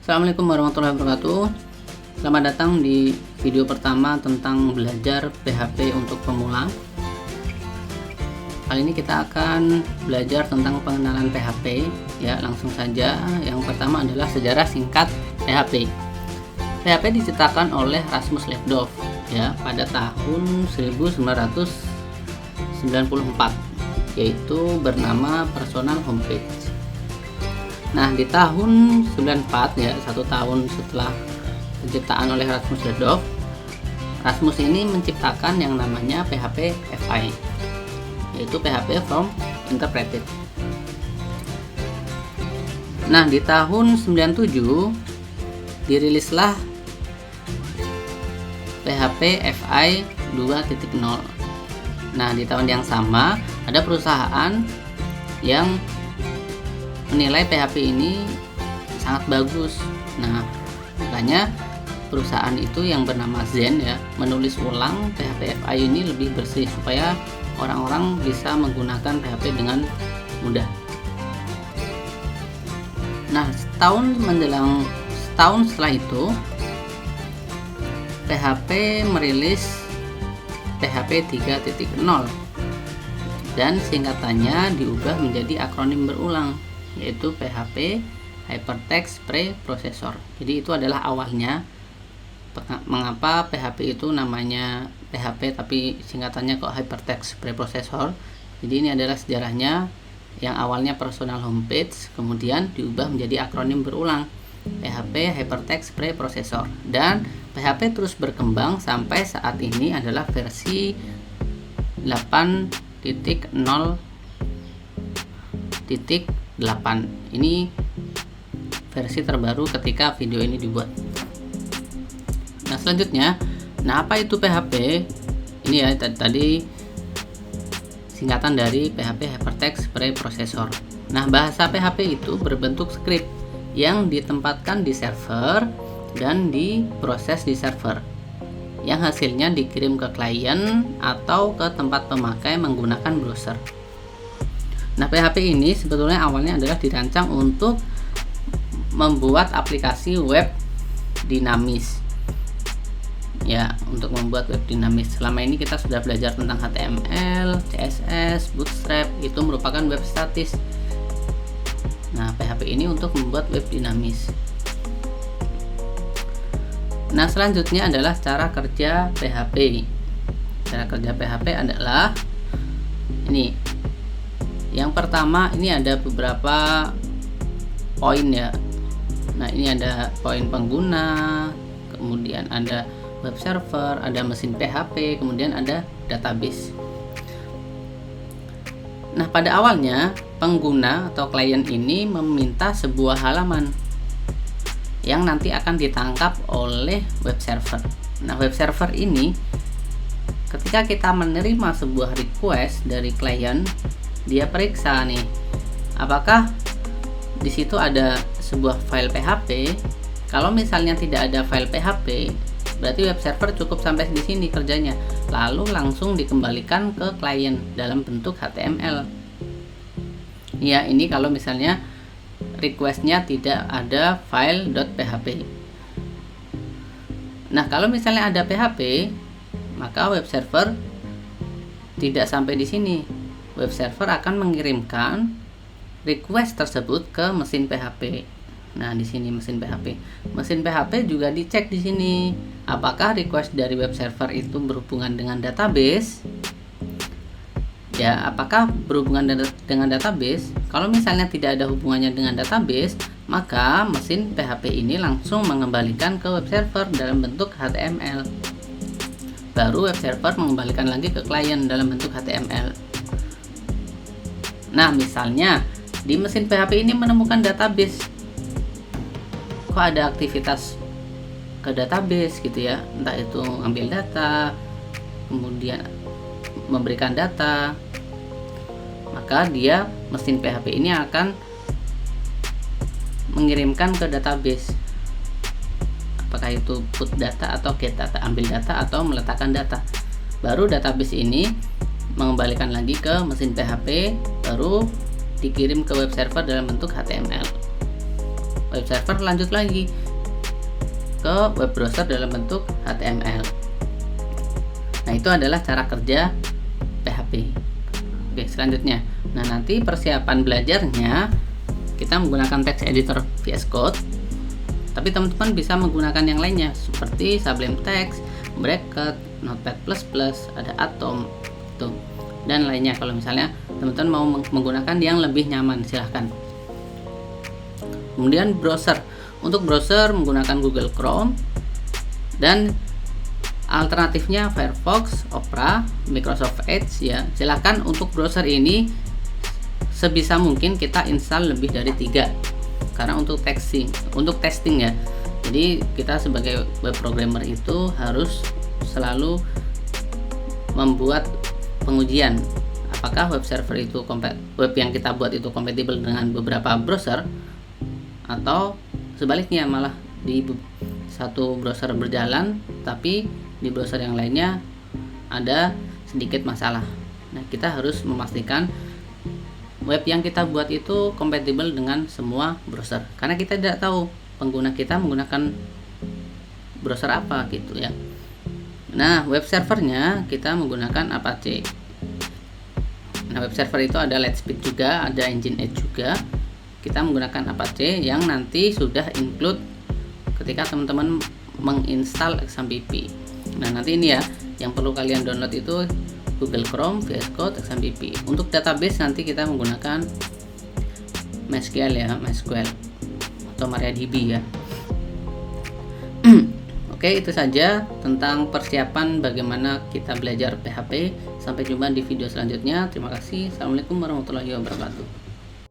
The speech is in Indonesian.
Assalamualaikum warahmatullahi wabarakatuh. Selamat datang di video pertama tentang belajar PHP untuk pemula. Kali ini kita akan belajar tentang pengenalan PHP. Ya, langsung saja. Yang pertama adalah sejarah singkat PHP. PHP diciptakan oleh Rasmus Lefdorf ya pada tahun 1994, yaitu bernama Personal Homepage. Nah, di tahun 94 ya, 1 tahun setelah penciptaan oleh Rasmus Lefdorf, Rasmus ini menciptakan yang namanya PHP FI, yaitu PHP from Interpreted. Nah, di tahun 97 dirilislah PHP FI 2.0. Nah, di tahun yang sama ada perusahaan yang menilai PHP ini sangat bagus. Nah, makanya perusahaan itu yang bernama Zen ya menulis ulang PHP FI ini lebih bersih supaya orang-orang bisa menggunakan PHP dengan mudah. Nah, setahun setelah itu PHP merilis PHP 3.0 dan singkatannya diubah menjadi akronim berulang, yaitu PHP Hypertext Preprocessor. Jadi itu adalah awalnya mengapa PHP itu namanya PHP tapi singkatannya kok Hypertext Preprocessor. Jadi ini adalah sejarahnya, yang awalnya Personal Homepage kemudian diubah menjadi akronim berulang PHP Hypertext Preprocessor, dan PHP terus berkembang sampai saat ini adalah versi 8.0.8. Ini versi terbaru ketika video ini dibuat. Nah, selanjutnya, apa itu PHP? Ini ya tadi singkatan dari PHP Hypertext Preprocessor. Nah, bahasa PHP itu berbentuk script yang ditempatkan di server dan diproses di server, yang hasilnya dikirim ke klien atau ke tempat pemakai menggunakan browser. Nah, PHP ini sebetulnya awalnya adalah dirancang untuk membuat aplikasi web dinamis. Ya, untuk membuat web dinamis. Selama ini kita sudah belajar tentang HTML, CSS, Bootstrap, itu merupakan web statis. Nah, PHP ini untuk membuat web dinamis. Nah, selanjutnya adalah cara kerja PHP. Cara kerja PHP adalah ini. Yang pertama, ini ada beberapa poin ya. Nah, ini ada poin pengguna, kemudian ada web server, ada mesin PHP, kemudian ada database. Nah, pada awalnya pengguna atau klien ini meminta sebuah halaman yang nanti akan ditangkap oleh web server. Nah, web server ini ketika kita menerima sebuah request dari klien, dia periksa nih apakah di situ ada sebuah file PHP. Kalau misalnya tidak ada file PHP, berarti web server cukup sampai di sini kerjanya, lalu langsung dikembalikan ke klien dalam bentuk HTML. Ya, ini kalau misalnya requestnya tidak ada file.php. Nah, kalau misalnya ada PHP, maka web server tidak sampai di sini. Web server akan mengirimkan request tersebut ke mesin PHP. Nah, di sini mesin PHP. Mesin PHP juga dicek di sini. Apakah request dari web server itu berhubungan dengan database? Ya, apakah berhubungan dengan database? Kalau misalnya tidak ada hubungannya dengan database, maka mesin PHP ini langsung mengembalikan ke web server dalam bentuk HTML. Baru web server mengembalikan lagi ke klien dalam bentuk HTML. Nah, misalnya di mesin PHP ini menemukan database. Kok ada aktivitas ke database gitu ya, entah itu ambil data, kemudian memberikan data, maka dia mesin PHP ini akan mengirimkan ke database. Apakah itu put data atau get data, ambil data atau meletakkan data. Baru database ini mengembalikan lagi ke mesin PHP, baru dikirim ke web server dalam bentuk HTML. web server lanjut lagi ke web browser dalam bentuk HTML. Nah, itu adalah cara kerja PHP. Oke, selanjutnya. Nah, nanti persiapan belajarnya kita menggunakan text editor VS Code. Tapi teman-teman bisa menggunakan yang lainnya seperti Sublime Text, Bracket, Notepad++, ada Atom, tuh, dan lainnya. Kalau misalnya teman-teman mau menggunakan yang lebih nyaman, silahkan. Kemudian browser. Untuk browser menggunakan Google Chrome dan alternatifnya Firefox, Opera, Microsoft Edge ya. Silahkan untuk browser ini sebisa mungkin kita install lebih dari 3. Karena untuk testing ya. Jadi kita sebagai web programmer itu harus selalu membuat pengujian apakah web server itu web yang kita buat itu kompatibel dengan beberapa browser, atau sebaliknya malah di satu browser berjalan tapi di browser yang lainnya ada sedikit masalah. Nah, kita harus memastikan web yang kita buat itu kompatibel dengan semua browser, karena kita tidak tahu pengguna kita menggunakan browser apa gitu ya. Nah, web servernya kita menggunakan Apache. Nah, web server itu ada Lightspeed juga, ada Nginx juga. Kita menggunakan Apache yang nanti sudah include ketika teman-teman menginstal XAMPP. Nah, nanti ini ya yang perlu kalian download itu Google Chrome, VS Code, XAMPP. Untuk database nanti kita menggunakan MySQL ya, MySQL atau MariaDB ya. Oke, itu saja tentang persiapan bagaimana kita belajar PHP. Sampai jumpa di video selanjutnya. Terima kasih. Assalamualaikum warahmatullahi wabarakatuh.